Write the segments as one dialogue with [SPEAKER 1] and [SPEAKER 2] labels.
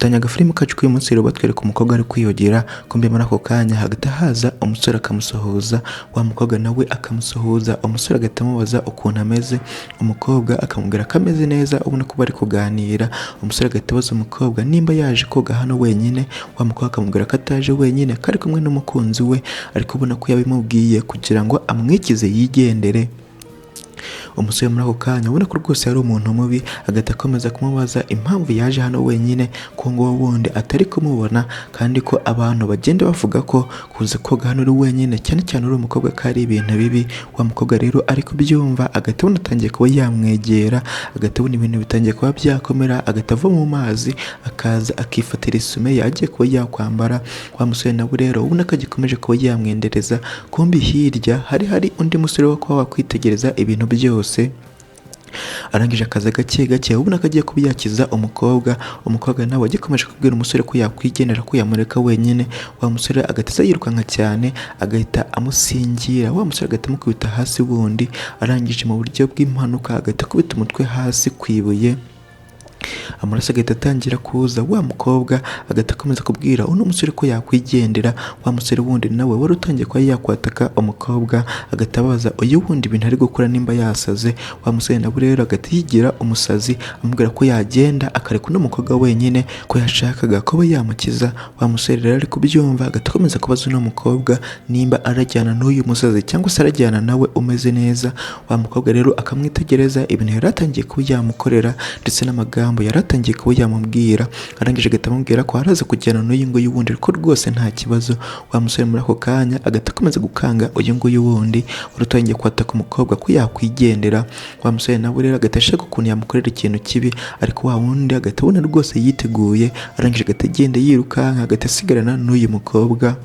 [SPEAKER 1] dutanya agafilimi kacu k'uyu munsi rero batwereka umukobwa ari kwiyogera, kumbe muri ako kanya hagati haza umusore akamusohoza, wa mukobwa nawe akamusohoza, umusore agahita amubaza ukuntu ameze, umukobwa akamubwira ko ameze neza, ubona ko bari kuganira. Umusore agahita abaza umukobwa nimba yaje koga hano wenyine, wa mukobwa akamubwira ko ataje wenyine, ko ari kumwe n'umukunzi we, ariko ubona ko yabimubwiye kugira ngo amwikize yigendere. Umusore muri ako kanya ubona ko rwose yari umuntu mubi, agahita akomeza kumubaza impamvu yaje hano wenyine, ko ngo wundi atari kumubona, kandi ko abantu bagenda bavuga ko kuza koga hano uri wenyine, cyane cyane uri umukobwa, ko ari ibintu bibi. Wa mukobwa rero ari kubyumva, agahita abona atangiye kuba yamwegera, agahita abona ibintu bitangiye kuba byakomera, agahita ava mu mazi akaza akifatira isume yagiye kuba yakwambara. Wa musore nawe rero ubona ko agikomeje kuba yamwendereza, kumbi hirya hari undi musore wo kuba wakwitegereza ibintu byose. Arangije akaza gake gake, ubona ko agiye kuba yakiza umukobwa. Umukobwa nawe agikomeje kubwira umusore ko yakwigendera, ko yamureka wenyine. Wa musore agahita yirukanka cyane, agahita amusingira. Wa musore agahita amukubita hasi wundi, arangije mu buryo bw'impanuka agahita akubita umutwe hasi ku ibuye. Amaraso agahita atangira kuza. Wa mukobwa agahita akomeza kubwira uno musore ko yakwigendera. Wa musore wundi nawe wari utangiye kuba yakwataka umukobwa, agahita abaza uyu wundi ibintu ari gukora nimba yasaze. Wa musore nawe rero agahita yigira umusazi, amubwira ko yagenda akareka uno mukobwa wenyine, ko yashakaga kuba yamukiza. Wa musore rero ari kubyumva, agahita akomeza kubaza uno mukobwa nimba arajyana n'uyu musazi cyangwa se arajyana nawe umeze neza. Wa mukobwa rero akamwitegereza ibintu yari atangiye kuba yamukorera ndetse n'amagambo yari atangiye kuba yamubwira. Arangije agahita amubwira ko araza kujyana n'uyu nguyu wundi, ko rwose nta kibazo. Wa musore muri ako kanya agahita akomeza gukanga uyu nguyu wundi wari utangiye kwataka umukobwa ko yakwigendera. Wa musore nawe rero agahita ashaka ukuntu yamukorera ikintu kibi, ariko wa wundi agahita abona rwose yiteguye. Arangije agahita agenda yirukanka, agahita asigarana n'uyu mukobwa.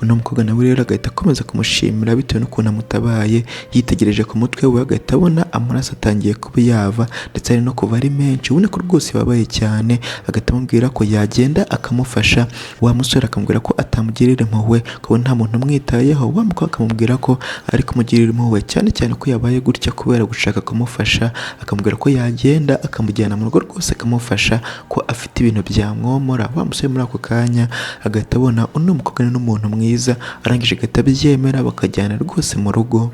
[SPEAKER 1] Uno mukobwa nawe rero agahita akomeza kumushimira bitewe n'ukuntu amutabaye. Yitegereje ku mutwe we, agahita abona amaraso atangiye kuba yava ndetse ari no kuva ari menshi, ubona ko rwose yababaye cyane. Agahita amubwira ko yagenda akamufasha. Wa musore akamubwira ko atamugirira impuhwe, ko nta muntu umwitayeho. Wa mukobwa akamubwira ko ari kumugirira impuhwe, cyane cyane ko yabaye gutya kubera gushaka kumufasha. Akamubwira ko yagenda akamujyana mu rugo rwose akamufasha, ko afite ibintu byamwomora. Wa musore muri ako kanya agahita abona uno mukobwa ni umuntu mwiza, arangije agahita abyemera, bakajyana rwose mu rugo.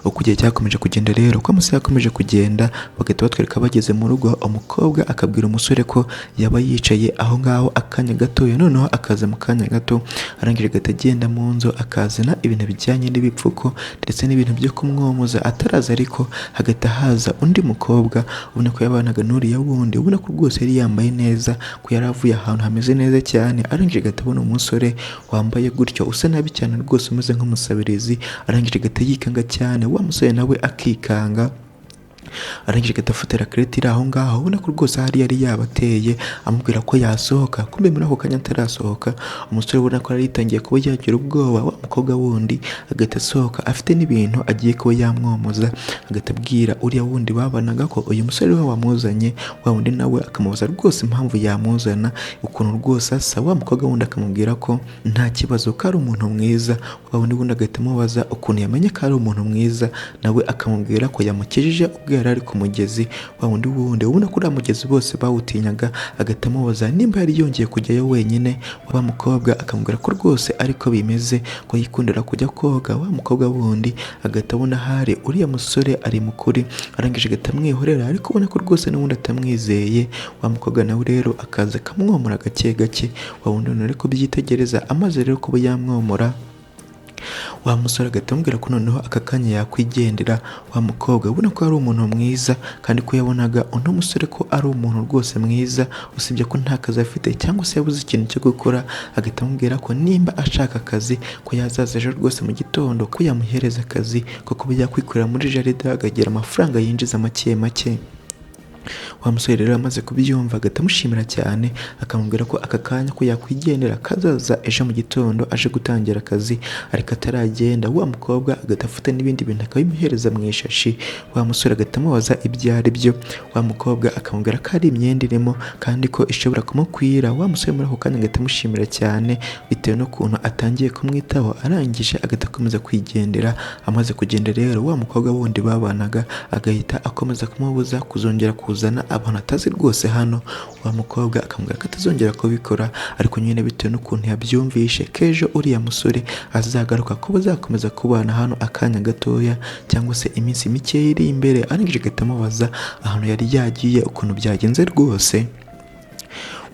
[SPEAKER 1] Uko igihe cyakomeje kugenda rero, uko amasaha yakomeje kugenda, bagahita batwereka bageze mu rugo. Umukobwa akabwira umusore ko yaba yicaye aho ngaho akanya gatoya, noneho akaza mu kanya gato. Arangije agahita agenda mu nzu akazana ibintu bijyanye n'ibipfuko ndetse n'ibintu byo kumwomoza. Ataraza ariko hagahita haza undi mukobwa, ubona ko yabanaga n'uriya wundi, ubona ko rwose yari yambaye neza, ko yari avuye ahantu hameze neza cyane. Arangije agahita abona umusore wambaye gutyo usa nabi cyane rwose, umeze nk'umusabirizi. Arangije agahita yikanga cyane, wa musore nawe akikanga. Arangije agahita afatira Claudette iri aho ngaho, ubona ko rwose hari yari yabateye, amubwira ko yasohoka. Kumbe muri ako kanya atarasohoka, umusore ubona ko yari yitangiye kuba yagira ubwoba. Wa mukobwa wundi agahita asohoka afite n'ibintu agiye kuba yamwomoza. Agahita abwira uriya wundi babanaga ko uyu musore we wamuzanye. Wa wundi nawe akamubaza rwose impamvu yamuzana, ukuntu rwose asa. Wa mukobwa wundi akamubwira ko nta kibazo, ko ari umuntu mwiza. Wa wundi agahita amubaza ukuntu yamenye ko ari umuntu mwiza, nawe akamubwira ko yamukijije ubwo yari ari ku mugezi. Wa wundi ubona ko uriya mugezi bose bawutinyaga, agahita amubaza nimba yari yongeye kujyayo wenyine. Wa mukobwa akamubwira ko rwose ariko bimeze, ko yikundira kujya koga. Wa mukobwa wundi agahita abona hari uriya musore ari mukuri, arangije agahita amwihorera, ariko ubona ko rwose n'ubundi atamwizeye. Wa mukobwa nawe rero akaza akamwomora gake gake. Wa wundi ari kubyitegereza, amaze rero kuba yamwomora, wa musore agahita amubwira ko noneho aka kanya yakwigendera. Wa mukobwa ubona ko ari umuntu mwiza, kandi ko yabonaga uno musore ko ari umuntu rwose mwiza, usibye ko nta kazi afite cyangwa se yabuze ikintu cyo gukora. Agahita amubwira ko nimba ashaka akazi, ko yazaza ejo rwose mu gitondo, ko yamuhereza akazi ko kuba yakwikorera muri jaride akagira amafaranga yinjiza make make. Wa musore rero amaze kubyumva agahita amushimira cyane, akamubwira ko aka kanya ko yakwigendera, kazaza ejo mu gitondo aje gutangira akazi. Ariko ataragenda, wa mukobwa agahita afata n'ibindi bintu akabimuhereza mu ishashi. Wa musore agahita amubaza ibyo ari byo. Wa mukobwa akamubwira ko ari imyenda irimo kandi ko ishobora kumukwira. Wa musore muri ako kanya agahita amushimira cyane bitewe n'ukuntu atangiye kumwitaho. Arangije agahita akomeza kwigendera. Amaze kugenda rero, wa mukobwa wundi babanaga agahita akomeza kumubuza kuzongera kuzana abantu atazi rwose hano. Wa mukobwa akamubwira ko atazongera kubikora, ariko nyine bitewe n'ukuntu yabyumvishe kejo uriya musore azagaruka ko bazakomeza kubana hano akanya gatoya cyangwa se iminsi mike iri imbere, arangije agahita amubaza ahantu yari yagiye ukuntu byagenze rwose.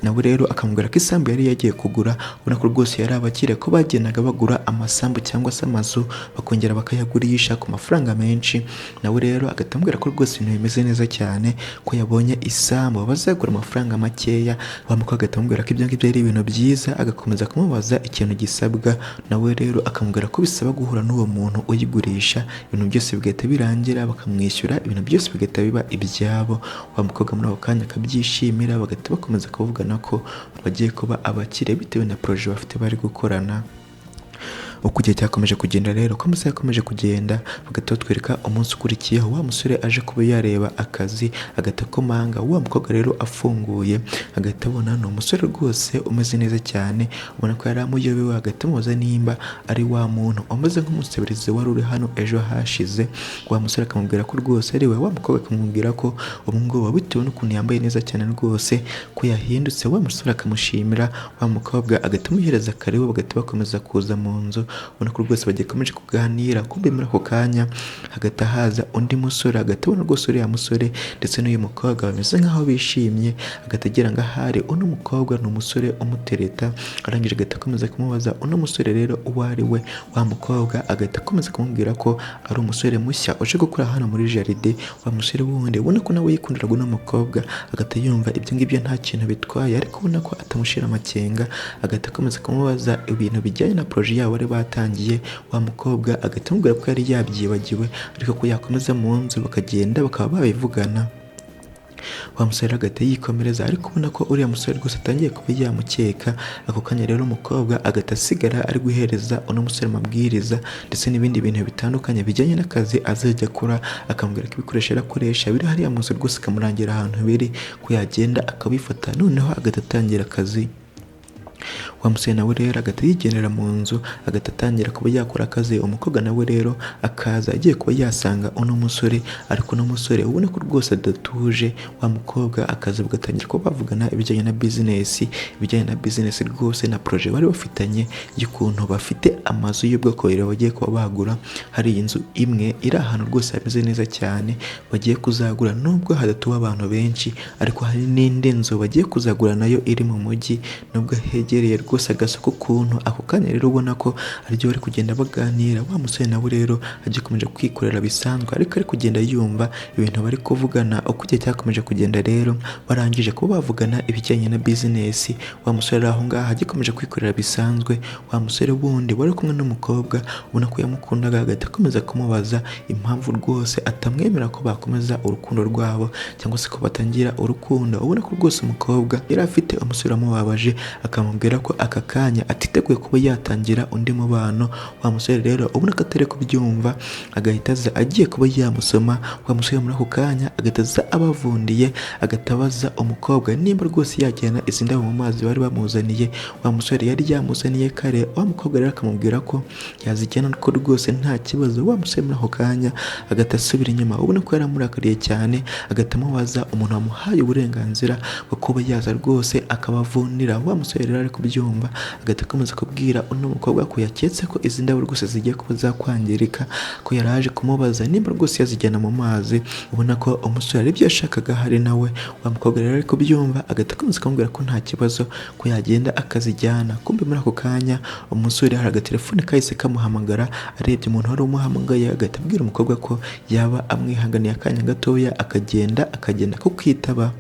[SPEAKER 1] nawe rero akamubwira ko isambu yari yagiye kugura, ubona ko rwose yari abakire ko bagendaga bagura amasambu cyangwa se amazu bakongera bakayagurisha ku mafaranga menshi. nawe rero agatambwira ko rwose ibintu bimeze neza cyane, ko yabonye isambu bazagura amafaranga makeya. Wamukobwa agatambwira ko ibyo ngibyo ari ibintu byiza, agakomeza kumubaza ikintu gisabwa. nawe rero akamubwira ko bisaba guhura n'uwo muntu uyigurisha, ibintu byose bigahita birangira bakamwishyura, ibintu byose bigahita biba ibyabo. Wa mukobwa muri ako kanya akabyishimira, bagahita bakomeza kuvugana ko bagiye kuba abakire bitewe na projet bafite bari gukorana. uko igihe cyakomeje kugenda rero, ko amasaha yakomeje kugenda, bagahita batwereka umunsi ukurikiyeho wa musore aje kuba yareba akazi, agahita akomanga. wa mukobwa rero afunguye agahita abona ni umusore rwose umeze neza cyane, ubona ko yari amuyobewe, agahita amubaza nimba ari wa muntu umeze nk'umusabirizi wari uri hano ejo hashize. wa musore akamubwira ko rwose ari we. wa mukobwa akamubwira ko ubu ngubu bitewe n'ukuntu yambaye neza cyane rwose ko yahindutse. wa musore akamushimira, wa mukobwa agahita amuhereza karibu, bagahita bakomeza kuza mu nzu. ubona ko rwose bakomeje kuganira, kumbe muri ako kanya hagati haza undi musore, hagati abona rwose uriya musore ndetse n'uyu mukobwa bameze nk'aho bishimye, hagati agira ngo ahari uno mukobwa ni umusore umutereta. arangije agahita akomeza kumubaza uno musore rero uwo ari we. wa mukobwa agahita akomeza kumubwira ko ari umusore mushya uje gukora hano muri jaride. wa musore wundi ubona ko nawe yikundiraga uno mukobwa, agahita yumva ibyo ngibyo nta kintu bitwaye, ariko ubona ko atamushira amakenga. agahita akomeza kumubaza ibintu bijyanye na projet yabo bari batangiye. wa mukobwa agahita amubwira ko yari yabyibagiwe, ariko ko yakomeza mu nzu bakagenda bakaba babivugana. wa musore agahita yikomereza, ariko ubona ko uriya musore rwose atangiye kuba yamukeka. ako kanya rero umukobwa agahita asigara ari guhereza uno musore amabwiriza ndetse n'ibindi bintu bitandukanye bijyanye n'akazi azajya akora. akamubwira ko ibikoresho arakoresha biri hariya mu nzu rwose, akamurangira ahantu biri ko yagenda akabifata, noneho agahita atangira akazi. wa musore nawe rero agahita yigendera mu nzu, agahita atangira kuba yakora akazi. umukobwa nawe rero akaza agiye kuba yasanga uno musore, ariko uno musore ubona ko rwose adatuje. wa mukobwa akaza bagatangira kuba bavugana ibijyanye na business rwose na projet bari bafitanye y'ukuntu bafite amazu y'ubwoko bubiri bagiye kuba bagura. hari inzu imwe iri ahantu rwose hameze neza cyane bagiye kuzagura, nubwo hadatuwe abantu benshi, ariko hari n'indi nzu bagiye kuzagura nayo iri mu mujyi, nubwo hegereye rwose agasoko kuntu. ako kanya rero ubona ko aribyo bari kugenda baganira. wa musore nawe rero agikomeje kwikorera bisanzwe, ariko ari kugenda yumva ibintu bari kuvugana. uko igihe cyakomeje kugenda rero, barangije kuba bavugana ibijyanye na business. wa musore aho ngaho agikomeje kwikorera bisanzwe. wa musore wundi wari kumwe n'umukobwa ubona ko yamukundaga, agahita akomeza kumubaza impamvu rwose atamwemera ko bakomeza urukundo rwabo cyangwa se ko batangira urukundo. ubona ko rwose umukobwa yari afite umusore amubabaje, akamubwira ko aka kanya atiteguye kuba yatangira undi mubano. wa musore rero ubona ko atari kubyumva, agahita aza agiye kuba yamusoma. wa musore muri ako kanya agahita aza abavundiye, agahita abaza umukobwa nimba rwose yajyana izi ndabo mu mazi bari bamuzaniye. wa musore yari yamuzaniye kare. wa mukobwa rero akamubwira ko yazijyana ko rwose nta kibazo. wa musore muri ako kanya agahita asubira inyuma, ubona ko yari amurakariye cyane, agahita amubaza umuntu wamuhaye uburenganzira bwo kuba yaza rwose akabavundira. wa musore rero ari kubyumva, agahita akomeza kubwira uno mukobwa ko yaketse ko izi ndabo rwose zigiye kuba zakwangirika, ko yari aje kumubaza nimba rwose yazijyana mu mazi. ubona ko umusore ari byo yashakaga hari nawe. wa mukobwa rero ari kubyumva, agahita akomeza kumubwira ko nta kibazo ko yagenda akazijyana. kumbe muri ako kanya umusore hari agatelefone kahise kamuhamagara, arebye umuntu wari umuhamagaye, agahita abwira umukobwa ko yaba amwihanganiye akanya gatoya akagenda ko kwitaba.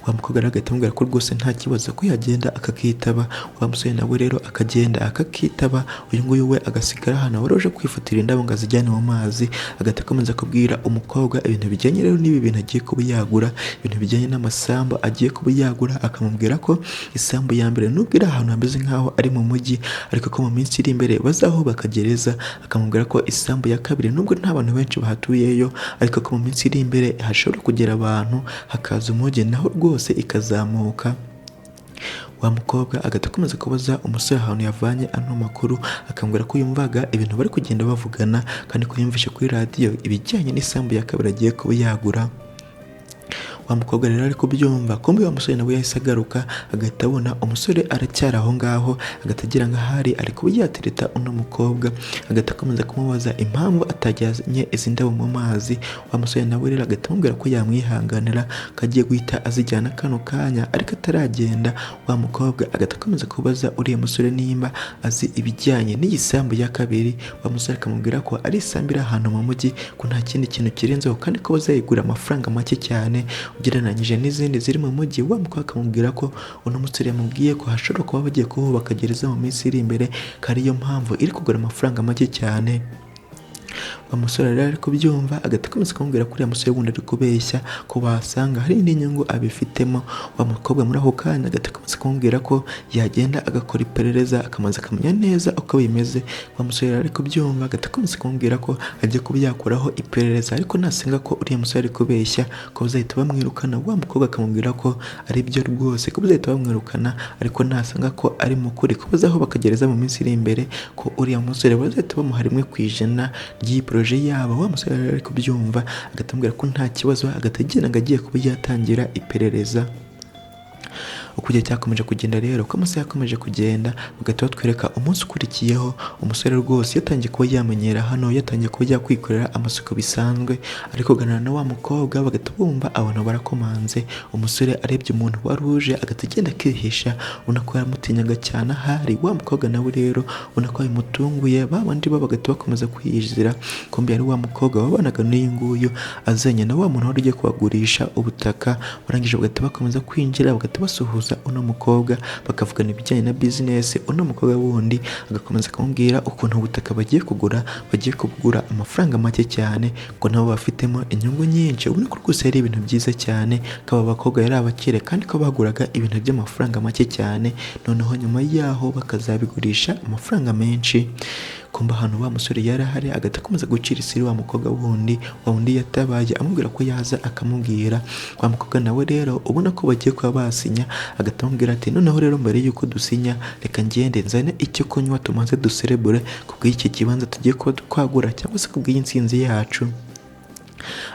[SPEAKER 1] wa mukobwa rero agahita amubwira ko rwose nta kibazo ko yagenda akakitaba. wa musore nawe rero akagenda akakitaba. uyu nguyu we agasigara hano wari uje kwifatira indabo ngo azijyane mu mazi. agahita akomeza kubwira umukobwa ibintu bijyanye rero n'ibi bintu agiye kuba yagura, ibintu bijyanye n'amasambu agiye kuba yagura. akamubwira ko isambu ya mbere nubwo iri ahantu hameze nk'aho ari mu mujyi, ariko ko mu minsi iri imbere bazahubaka gereza. akamubwira ko isambu ya kabiri nubwo nta bantu benshi bahatuyeyo, ariko ko mu minsi iri imbere hashobora kugera abantu hakaza umujyi naho rwose ikazamuka. wa mukobwa agahita akomeza kubaza umusore ahantu yavanye ano makuru, akambwira ko yumvaga ibintu bari kugenda bavugana, kandi ko yumvishe kuri radiyo ibijyanye n'isambu ya kabiri agiye kuba yagura. wa mukobwa rero ari kubyumva, kumbe wa musore nawe yahise agaruka agahita abona umusore aracyari aho ngaho, agatagira nk'ahari ari kuba yatereta uno mukobwa, agahita akomeza kumubaza impamvu atajyanye izi ndabo mu mazi. Wa musore nawe rero agahita amubwira ko yamwihanganira ko agiye guhita azijyana kano kanya, ariko ataragenda wa mukobwa agahita akomeza kubaza uriya musore nimba azi ibijyanye n'igisambu ya kabiri. Wa musore akamubwira ko ari isambu iri ahantu mu mujyi, ko nta kindi kintu kirenzeho, kandi ko bazayigura amafaranga make cyane ugereranyije n'izindi ziri mu mujyi. Wa mukobwa akamubwira ko uno musore yamubwiye ko hashobora kuba bagiye kuhubaka gereza mu minsi iri imbere, ko ariyo mpamvu iri kugura amafaranga make cyane. Wa musore rero ari kubyumva agahita akomeza kumubwira ko uriya musore wundi ari kubeshya, ko basanga hari indi nyungu abifitemo. Wa mukobwa muri ako kanya agahita akomeza kumubwira ko yagenda agakora iperereza akamaze akamenya neza uko bimeze. Wa musore rero ari kubyumva agahita akomeza kumubwira ko agiye kuba yakuraho iperereza, ariko nasenga ko uriya musore ari kubeshya ko bazahita bamwirukana. Wa mukobwa akamubwira ko ari byo rwose, ko bazahita bamwirukana, ariko nasanga ko ari mu kuri, ko bazaho bakagereza mu minsi iri imbere, ko uriya musore bazahita bamuha 1% ry'iyi proje yabo. Wa musore rero ari kubyumva agatambwira ko nta kibazo, agatagira ngo agiye kuba yatangira iperereza. Uko igihe cyakomeje kugenda rero, uko amasaha yakomeje kugenda, bagahita batwereka umunsi ukurikiyeho. Umusore rwose yatangiye kuba yamenyera hano, yatangiye kuba yakwikorera amasuku bisanzwe, ariko kuganira na wa mukobwa bagahita bumva abantu barakomanze. Umusore arebye umuntu wari uje agahita agenda akihisha, ubona ko yaramutinyaga cyane ahari. Wa mukobwa nawe rero ubona ko bimutunguye, babandi bo bagahita bakomeza kwiyizira, kumbe yari wa mukobwa wabanaga n'uyu nguyu azanye na wa muntu wari ugiye kubagurisha ubutaka. Barangije bagahita bakomeza kwinjira, bagahita basuhuza uno mukobwa, bakavugana ibijyanye na business. Uno mukobwa wundi agakomeza kumubwira ukuntu ubutaka bagiye kugura amafaranga make cyane, ngo nabo bafitemo inyungu nyinshi. Ubona ko rwose ari ibintu byiza cyane, ko aba bakobwa yari abakire kandi ko baguraga ibintu by'amafaranga make cyane, noneho nyuma yaho bakazabigurisha amafaranga menshi. Kumba hano wa musore yari ahari agahita akomeza gucira isiri wa mukobwa wundi yatabaye amubwira ko yaza akamubwira. Wa mukobwa nawe rero ubona ko bagiye kuba basinya, agahita amubwira ati noneho rero mbere yuko dusinya reka ngende nzane icyo kunywa tumaze duserebure kubw'iki kibanza tugiye kuba twagura, cyangwa se kubw'iyi nsinzi yacu.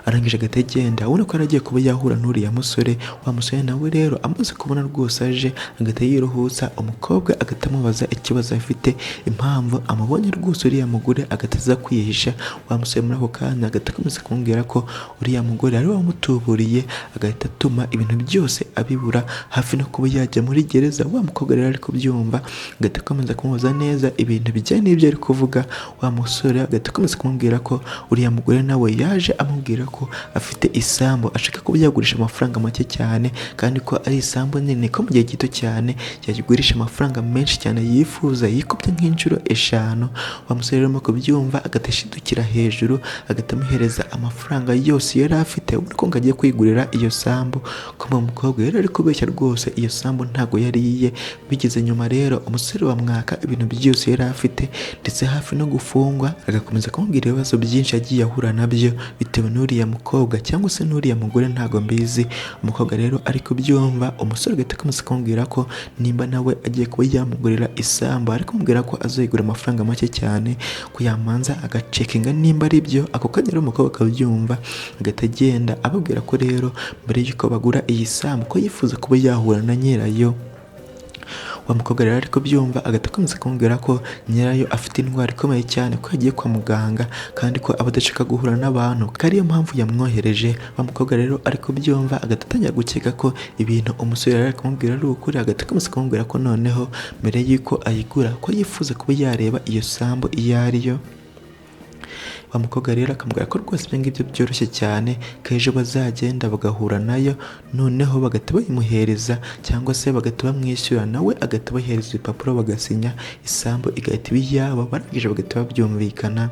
[SPEAKER 1] Arangije agahita agenda, ubona ko yaragiye kuba yahura n'uriya musore. Wa musore nawe rero amaze kubona rwose aje agahita yiruhutsa, umukobwa agahita amubaza ikibazo afite, impamvu amubonye rwose uriya mugore agahita aza kwihisha. Wa musore muri ako kanya agahita akomeza kumubwira ko uriya mugore ari wamutuburiye, agahita atuma ibintu byose abibura, hafi no kuba yajya muri gereza. Wa mukobwa rero ari kubyumva agahita akomeza kumubaza neza ibintu bijyanye n'ibyo ari kuvuga. Wa musore agahita akomeza kumubwira ko uriya mugore nawe yaje amubwira ko afite isambu ashaka kuba yagurisha amafaranga make cyane, kandi ko ari isambu nini, ko mu gihe gito cyane yayigurisha amafaranga menshi cyane yifuza, yikubye nk'inshuro 5. Wa musore rero kubyumva agatashidukira hejuru, agatamuhereza amafaranga yose yari afite, ubona ko ngagiye kwigurira iyo sambu. Ko mu mukobwa yari ari kubeshya rwose, iyo sambu ntago yari iye. Bigeze nyuma rero umusore wamwaka ibintu byose yari afite, ndetse hafi no gufungwa. Agakomeza kumubwira ibibazo byinshi yagiye ahura nabyo bitewe n'uriya mukobwa cyangwa se n'uriya mugore, ntago mbizi. Umukobwa rero ari kubyumva, umusore agahita akomeza kumubwira ko nimba nawe agiye kuba yamugurira isambu, ariko kumubwira ko azayigura amafaranga make cyane, ko yamanza agacekinga nimba ari byo. Ako kanya rero umukobwa akabyumva agahita agenda ababwira ko rero mbere yuko bagura iyi sambu ko yifuza kuba yahura na nyirayo. Wa mukobwa rero ari kubyumva agahita akomeza kumubwira ko nyirayo afite intwari ikomeye cyane, ko yagiye kwa muganga kandi ko aba adashaka guhura n'abantu, ko ariyo mpamvu yamwohereje. Wa mukobwa rero ari kubyumva agahita atangira gukeka ko ibintu umusore yari ari kumubwira ari ukuri. Agahita akomeza kumubwira ko noneho mbere yuko ayigura ko yifuza kuba yareba iyo sambu iyo ariyo. Wa mukobwa rero akamubwira ko rwose ibyo ngibyo byoroshye cyane, ko ejo bazagenda bagahura nayo, noneho bagahita bayimuhereza cyangwa se bagahita bamwishyura, nawe agahita bahereza ibipapuro bagasinya, isambu igahita iba iyabo. Barangije bagahita babyumvikana.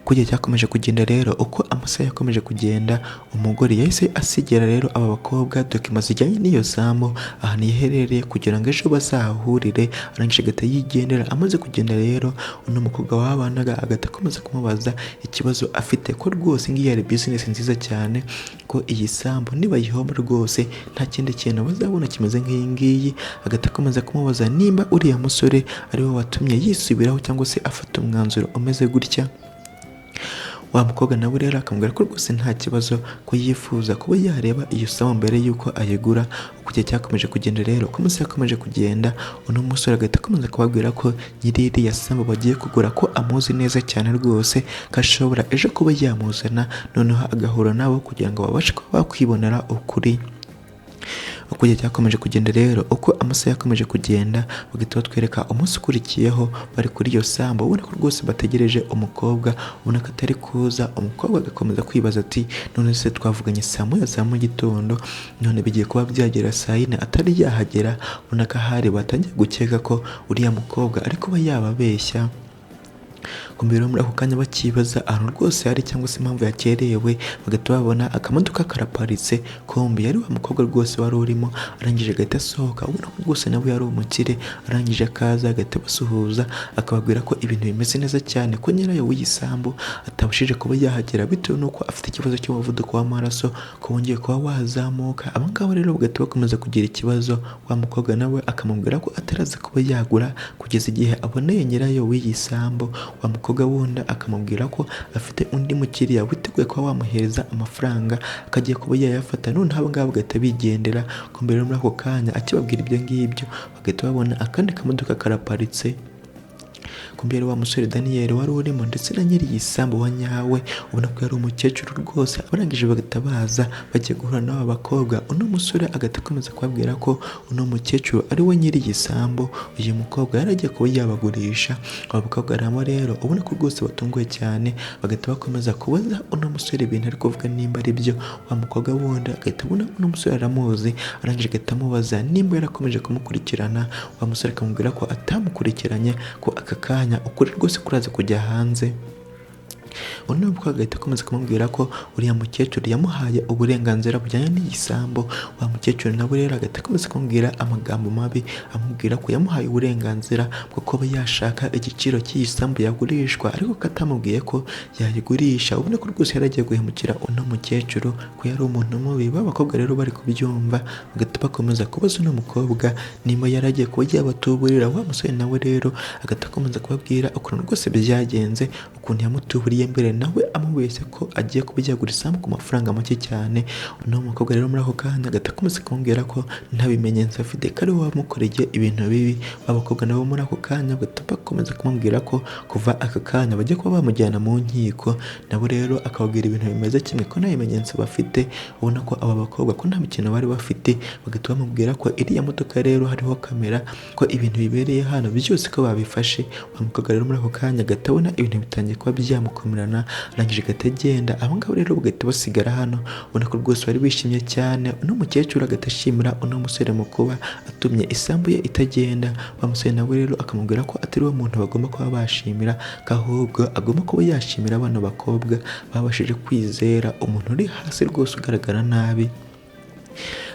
[SPEAKER 1] Ku gihe cyakomeje kugenda rero, uko amasaha yakomeje kugenda, umugore yahise asigera rero aba bakobwa dokima zijyanye n'iyo sambu ahantu iherereye kugira ngo ejo bazahahurire. Arangije agahita yigendera. Amaze kugenda rero, uno mukobwa wabanaga agahita akomeza kumubaza ikibazo afite, ko rwose ngiyi ari business nziza cyane, ko iyi sambu nibayihomba rwose nta kindi kintu bazabona kimeze nk'iyi ngiyi. Agahita akomeza kumubaza nimba uriya musore ari we watumye yisubiraho cyangwa se afata umwanzuro umeze gutya. wa mukobwa nawe rero akamubwira ko rwose nta kibazo ko yifuza kuba yareba iyo sambu mbere yuko ayigura. Uko igihe cyakomeje kugenda rero ko umunsi yakomeje kugenda uno musore agahita akomeza kubabwira ko nyiri iriya sambu bagiye kugura ko amuzi neza cyane rwose ko ashobora ejo kuba yamuzana noneho agahura nabo kugira ngo babashe kuba bakwibonera ukuri. Uko igihe cyakomeje kugenda rero uko amasaha yakomeje kugenda bagahita batwereka umunsi ukurikiyeho bari kuri iyo sambu ubona ko rwose bategereje umukobwa ubona ko atari kuza. Umukobwa agakomeza kwibaza ati none se twavuganye saa moya za mu gitondo none bigiye kuba byagera saa yine atari yahagera. Ubona ko ahari batangiye gukeka ko uriya mukobwa ari kuba yababeshya. Kumbera muri ako kanya bakibaza ahantu rwose hari cyangwa se impamvu yakerewe bagahita babona akamodoka karaparitse kombi yari wa mukobwa rwose wari urimo arangije agahita asohoka ubona ko rwose nawe yari umukire arangije akaza agahita basuhuza akababwira ko ibintu bimeze neza cyane ko nyirayo w'igisambu atabashije kuba yahagera bitewe n'uko afite ikibazo cy'umuvuduko w'amaraso ko wongeye kuba wazamuka. Abangaba rero bagahita bakomeza kugira ikibazo wa mukobwa nawe akamubwira ko ataraza kuba yagura kugeza igihe aboneye nyirayo w'igisambu. Wa mukobwa wundi akamubwira ko afite undi mukiriya witeguye kuba wamuhereza amafaranga akagiye kuba yayafata none abo ngabo bagahita bigendera. Kumbera muri ako kanya akibabwira ibyo ngibyo bagahita babona akandi kamodoka karaparitse. Kumbera wa musore Daniel wari urimo ndetse na nyiri yisambu wa nyawe ubona ko yari umukecuru rwose abarangije bagahita baza bagiye guhura n'aba bakobwa. Uno musore agahita akomeza kubabwira ko uno mukecuru ari we nyiri yisambu uyu mukobwa yari agiye kuba yabagurisha. Aba bakobwa rero ubona ko rwose batunguwe cyane bagahita bakomeza kubaza uno musore ibintu ari kuvuga nimba ari byo. Wa mukobwa wundi agahita abona uno musore aramuzi arangije agahita amubaza nimba yarakomeje kumukurikirana. Wa musore akamubwira ko atamukurikiranye ko aka kanya ukuri rwose kuraza kujya hanze. Uno mukobwa agahita akomeza kumubwira ko uriya mukecuru yamuhaye uburenganzira bujyanye n'igisambu. Wa mukecuru nawe rero agahita akomeza kumubwira amagambo mabi amubwira ko yamuhaye uburenganzira bwo kuba yashaka igiciro cy'igisambu yagurishwa ariko katamubwiye ko yayigurisha. Ubona ko rwose yari agiye guhemukira uno mukecuru ko yari umuntu mubi. B'abakobwa rero bari kubyumva bagahita bakomeza kubaza uno mukobwa nimba yari agiye kuba yabatuburira. Wa musore nawe rero agahita akomeza kubabwira ukuntu rwose byagenze ukuntu yamutuburiye mbere nawe amubeshya ko agiye kuba yagura isambu ku mafaranga make cyane. Uno mukobwa rero muri ako kanya agahita akomeza kumubwira ko nta bimenyetso afite ko ari we wamukoreye ibintu bibi. Abakobwa nabo muri ako kanya bagahita bakomeza kumubwira ko kuva aka kanya bajya kuba bamujyana mu nkiko. Nabo rero akababwira ibintu bimeze kimwe ko nta bimenyetso bafite. Ubona ko aba bakobwa ko nta mikino bari bafite bagahita bamubwira ko iriya modoka rero hariho kamera ko ibintu bibereye hano byose ko babifashe. Wa mukobwa rero muri ako kanya agahita abona ibintu bitangiye kuba byamukomerana arangije agahita agenda. Abo ngabo rero bagahita basigara hano ubona ko rwose bari bishimye cyane. Uno mukecuru agahita ashimira uno musore mu kuba atumye isambu ye itagenda. Wa musore nawe rero akamubwira ko atari we muntu bagomba kuba bashimira ko ahubwo agomba kuba yashimira abana bakobwa babashije kwizera umuntu uri hasi rwose ugaragara nabi.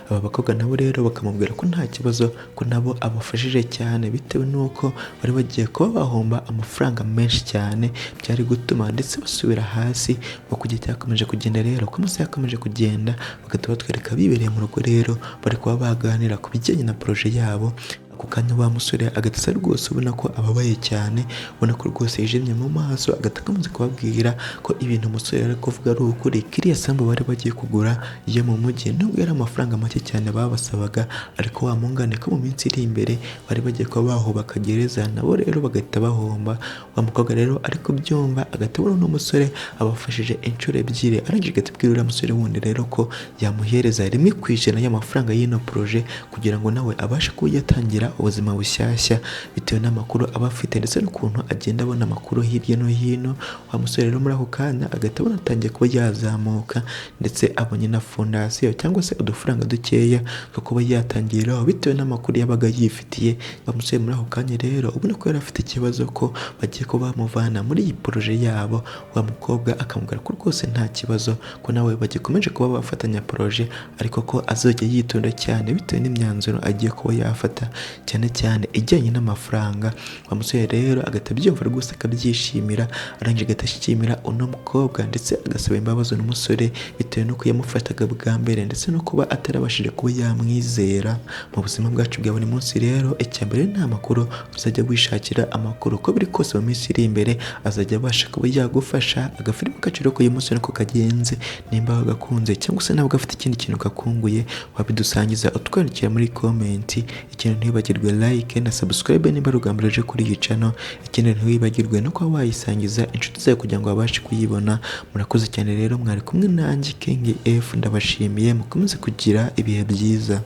[SPEAKER 1] Aba bakobwa nabo rero bakamubwira ko nta kibazo ko nabo abafashije cyane bitewe n'uko bari bagiye kuba bahomba amafaranga menshi cyane byari gutuma ndetse basubira hasi. Uko igihe cyakomeje kugenda rero ko amasaha yakomeje kugenda bagahita batwereka bibereye mu rugo rero bari kuba baganira ku bijyanye na proje yabo. Ako kanya wa musore agahita rwose ubona ko ababaye cyane ubona ko rwose yijimye mu maso agahita akomeza kubabwira ko ibintu umusore ari kuvuga ari ukuri. Kiriya sambu bari bagiye kugura iyo mu mujyi nubwo yari amafaranga make cyane babasabaga ariko wamungane ko mu minsi iri imbere bari bagiye kuba bahubaka gereza nabo rero bagahita bahomba. Wa mukobwa rero ari kubyumva agahita abona uno musore abafashije inshuro ebyiri arangije agahita abwira uriya musore wundi rero ko yamuhereza 1% y'amafaranga y'ino proje kugira ngo nawe abashe kuba yatangira ubuzima bushyashya bitewe n'amakuru aba afite ndetse n'ukuntu agenda abona amakuru hirya no hino. Wa musore rero muri ako kanya agahita abona atangiye kuba yazamuka ndetse abonye na fondasiyo cyangwa se udufaranga dukeya two kuba yatangiraho bitewe n'amakuru yabaga yifitiye. Wa musore muri ako kanya rero ubona ko yari afite ikibazo ko bagiye kuba bamuvana muri iyi proje yabo. Wa mukobwa akamubwira ko rwose nta kibazo ko nawe bagikomeje kuba bafatanya proje ariko ko azajya yitonda cyane bitewe n'imyanzuro agiye kuba yafata. cyane cyane ijyanye n'amafaranga. Wa musore rero agahita abyumva rwose akabyishimira, arangije agahita ashimira uno mukobwa ndetse agasaba imbabazi n'umusore bitewe n'uko yamufataga bwa mbere ndetse no kuba atarabashije kuba yamwizera. Mu buzima bwacu bwa buri munsi rero icya mbere ni amakuru, uzajya wishakira amakuru uko biri kose mu minsi iri imbere azajya abasha kuba yagufasha. Agafilime kaciro ko uyu munsi niko kagenze, nimba wagakunze cyangwa se nawe ugafite ikindi kintu kakunguye wabidusangiza utwandikira muri komenti. Ikintu ntiwibagirwe like na subscribe nimba rugambirije kuri iyi channel. Ikindi ntiwibagirwe no kuba wayisangiza inshuti zawe kugira ngo babashe kuyibona. Murakoze cyane rero, mwari kumwe nanjye King F, ndabashimiye mukomeze kugira ibihe byiza.